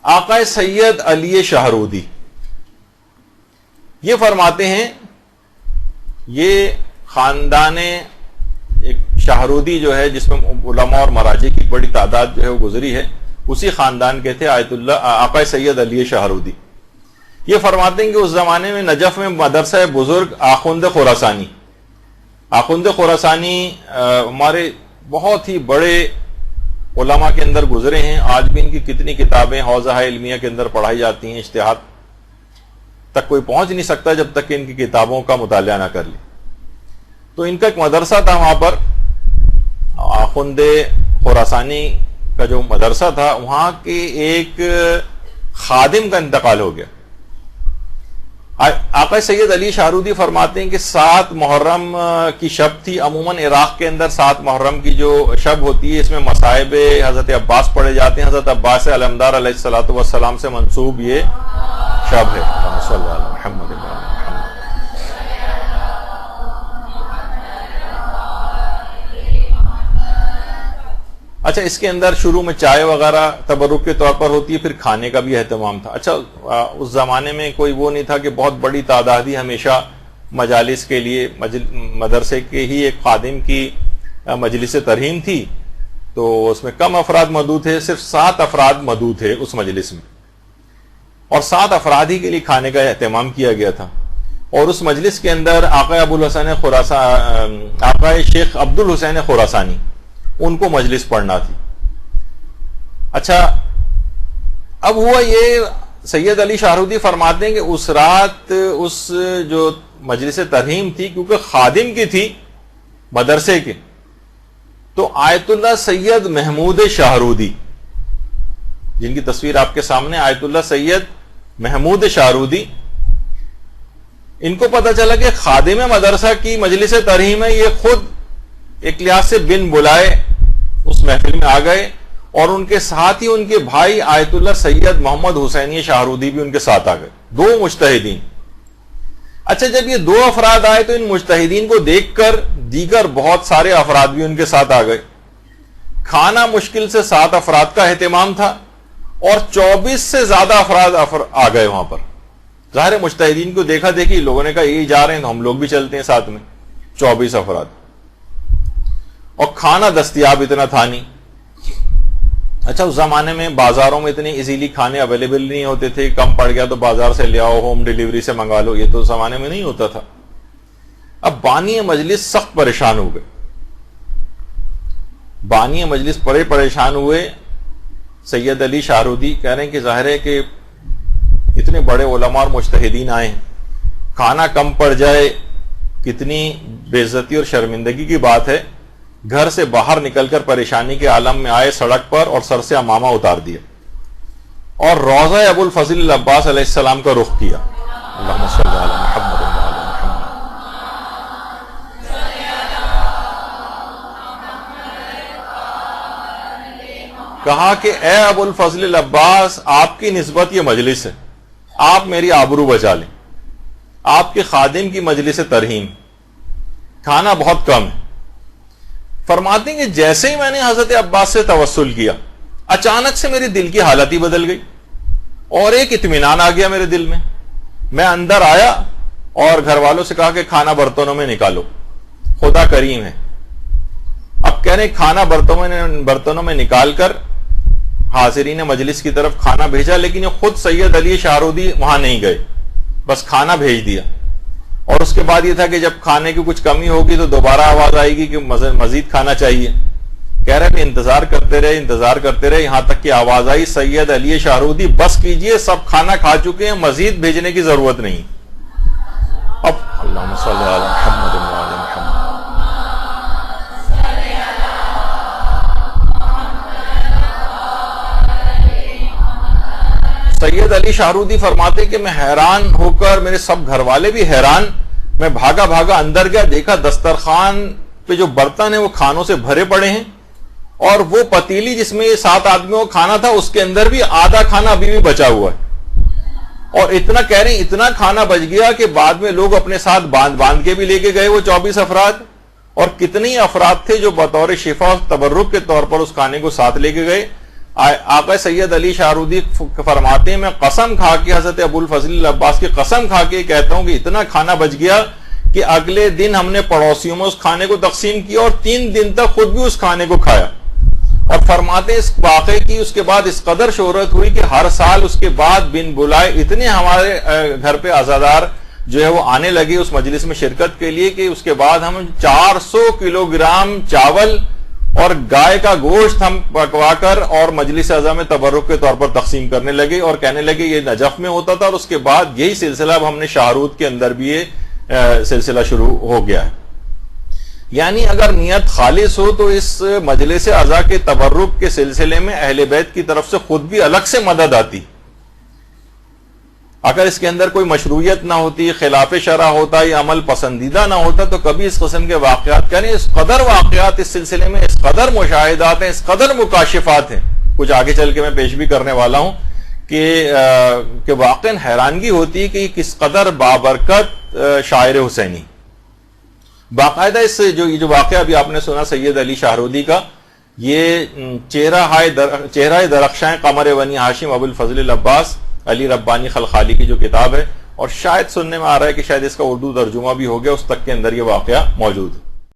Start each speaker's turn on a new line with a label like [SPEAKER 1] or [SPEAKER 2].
[SPEAKER 1] آقا سید علی شہرودی یہ فرماتے ہیں، یہ خاندان ایک شہرودی جو ہے جس میں علماء اور مراجع کی بڑی تعداد جو ہے وہ گزری ہے، اسی خاندان کے تھے آقا سید علی شہرودی۔ یہ فرماتے ہیں کہ اس زمانے میں نجف میں مدرسہ بزرگ آخوند خراسانی، آخوند خراسانی ہمارے بہت ہی بڑے علماء کے اندر گزرے ہیں، آج بھی ان کی کتنی کتابیں حوزہ علمیہ کے اندر پڑھائی جاتی ہیں، اجتہاد تک کوئی پہنچ نہیں سکتا جب تک کہ ان کی کتابوں کا مطالعہ نہ کر لے۔ تو ان کا ایک مدرسہ تھا وہاں پر، آخوند خراسانی کا جو مدرسہ تھا، وہاں کے ایک خادم کا انتقال ہو گیا۔ آقا سید علی شہرودی فرماتے ہیں کہ 7 محرم کی شب تھی۔ عموماً عراق کے اندر 7 محرم کی جو شب ہوتی ہے، اس میں مصائب حضرت عباس پڑھے جاتے ہیں۔ حضرت عباس علمدار علیہ الصلوۃ والسلام سے منسوب یہ شب ہے۔ صلی اللہ علیہ محمد۔ اچھا، اس کے اندر شروع میں چائے وغیرہ تبرک کے طور پر ہوتی ہے، پھر کھانے کا بھی اہتمام تھا۔ اچھا، اس زمانے میں کوئی وہ نہیں تھا کہ بہت بڑی تعداد ہی ہمیشہ مجالس کے لیے، مدرسے کے ہی ایک خادم کی مجلس ترہیم تھی، تو اس میں کم افراد مدعو تھے، صرف 7 افراد مدعو تھے اس مجلس میں، اور 7 افراد ہی کے لیے کھانے کا اہتمام کیا گیا تھا۔ اور اس مجلس کے اندر آقا شیخ عبد الحسین خراسانی، ان کو مجلس پڑھنا تھی۔ اچھا، اب ہوا یہ، سید علی شہرودی فرماتے ہیں کہ اس رات اس جو مجلس ترہیم تھی، کیونکہ خادم کی تھی مدرسے کے، تو آیت اللہ سید محمود شہرودی، جن کی تصویر آپ کے سامنے، آیت اللہ سید محمود شہرودی، ان کو پتہ چلا کہ خادم مدرسہ کی مجلس ترہیم ہے، یہ خود ایک لحاظ سے بن بلائے اس محفل میں آ گئے، اور ان کے ساتھ ہی ان کے بھائی آیت اللہ سید محمد حسینی شہرودی بھی ان کے ساتھ آ گئے، 2 مجتہدین۔ اچھا، جب یہ 2 افراد آئے تو ان مجتہدین کو دیکھ کر دیگر بہت سارے افراد بھی ان کے ساتھ آ گئے۔ کھانا مشکل سے 7 افراد کا اہتمام تھا، اور 24 سے زیادہ افراد آ گئے وہاں پر۔ ظاہر مجتہدین کو دیکھا دیکھی لوگوں نے کہا یہی جا رہے ہیں تو ہم لوگ بھی چلتے ہیں ساتھ میں۔ 24 افراد، اور کھانا دستیاب اتنا تھا نہیں۔ اچھا، اس زمانے میں بازاروں میں اتنے ایزیلی کھانے اویلیبل نہیں ہوتے تھے، کم پڑ گیا تو بازار سے لے آؤ، ہوم ڈیلیوری سے منگا لو، یہ تو اس زمانے میں نہیں ہوتا تھا۔ اب بانی مجلس سخت پریشان ہو گئے، بانی مجلس بڑے پریشان ہوئے۔ سید علی شہرودی کہہ رہے ہیں کہ ظاہر ہے کہ اتنے بڑے علماء اور مجتہدین آئے ہیں، کھانا کم پڑ جائے کتنی بے عزتی اور شرمندگی کی بات ہے۔ گھر سے باہر نکل کر پریشانی کے عالم میں آئے سڑک پر، اور سر سے عمامہ اتار دیا، اور روضہ ابو الفضل العباس علیہ السلام کا رخ کیا۔ اللہم صلی علی محمد وعلی محمد۔ کہا کہ اے ابو الفضل العباس، آپ کی نسبت یہ مجلس ہے، آپ میری آبرو بچا لیں، آپ کے خادم کی مجلس ترہیم، کھانا بہت کم ہے۔ فرماتے ہیں کہ جیسے ہی میں نے حضرت عباس سے توسل کیا، اچانک سے میری دل کی حالت ہی بدل گئی، اور ایک اطمینان آ گیا میرے دل میں۔ میں اندر آیا اور گھر والوں سے کہا کہ کھانا برتنوں میں نکالو، خدا کریم ہے۔ اب کہہ رہے کھانا برتنوں میں نکال کر حاضرین مجلس کی طرف کھانا بھیجا، لیکن یہ خود سید علی شہرودی وہاں نہیں گئے، بس کھانا بھیج دیا۔ اور اس کے بعد یہ تھا کہ جب کھانے کی کچھ کمی ہوگی تو دوبارہ آواز آئے گی کہ مزید کھانا چاہیے۔ کہہ رہے ہیں انتظار کرتے رہے، یہاں تک کہ آواز آئی سید علی شہرودی بس کیجئے، سب کھانا کھا چکے ہیں، مزید بھیجنے کی ضرورت نہیں۔ اب اللہم صلی علی محمد وعلی محمد۔ سید علی شہرودی فرماتے کہ میں حیران ہو کر، میرے سب گھر والے بھی حیران، میں بھاگا اندر گیا، دیکھا دسترخوان پہ جو برتن ہیں وہ کھانوں سے بھرے پڑے ہیں، اور وہ پتیلی جس میں یہ 7 آدمیوں کا کھانا تھا اس کے اندر بھی آدھا کھانا ابھی بھی بچا ہوا ہے۔ اور اتنا کہہ رہے ہیں اتنا کھانا بچ گیا کہ بعد میں لوگ اپنے ساتھ باندھ کے بھی لے کے گئے وہ 24 افراد، اور کتنے افراد تھے جو بطور شفا تبرک کے طور پر اس کھانے کو ساتھ لے کے گئے۔ آقا سید علی شاہرودی فرماتے ہیں میں قسم کھا کے حضرت ابو الفضل العباس کی قسم کھا کے کہتا ہوں کہ اتنا کھانا بچ گیا کہ اگلے دن ہم نے پڑوسیوں میں اس کھانے کو تقسیم کیا اور 3 دن تک خود بھی اس کھانے کو کھایا. اور فرماتے اس واقعے کی اس کے بعد اس قدر شہرت ہوئی کہ ہر سال اس کے بعد بن بلائے اتنے ہمارے گھر پہ عزادار جو ہے وہ آنے لگے اس مجلس میں شرکت کے لیے کہ اس کے بعد ہم 400 کلو گرام چاول اور گائے کا گوشت ہم پکوا کر اور مجلس اعظم میں تبرک کے طور پر تقسیم کرنے لگے اور کہنے لگے یہ نجف میں ہوتا تھا اور اس کے بعد یہی سلسلہ اب ہم نے شاہرود کے اندر بھی یہ سلسلہ شروع ہو گیا ہے. یعنی اگر نیت خالص ہو تو اس مجلس اعضاء کے تبرک کے سلسلے میں اہل بیت کی طرف سے خود بھی الگ سے مدد آتی. اگر اس کے اندر کوئی مشروعیت نہ ہوتی، خلاف شرع ہوتا یا عمل پسندیدہ نہ ہوتا تو کبھی اس قسم کے واقعات یعنی اس قدر واقعات اس سلسلے میں اس قدر مشاہدات ہیں، اس قدر مکاشفات ہیں، کچھ آگے چل کے میں پیش بھی کرنے والا ہوں کہ واقعاً حیرانگی ہوتی ہے کہ کس قدر بابرکت شاعر حسینی. باقاعدہ اس جو واقعہ ابھی آپ نے سنا سید علی شاہرودی کا، یہ چہرہ درخشاں قمر بنی ہاشم ابو الفضل العباس علی ربانی خلخالی کی جو کتاب ہے، اور شاید سننے میں آ رہا ہے کہ شاید اس کا اردو ترجمہ بھی ہو گیا، اس تک کے اندر یہ واقعہ موجود ہے.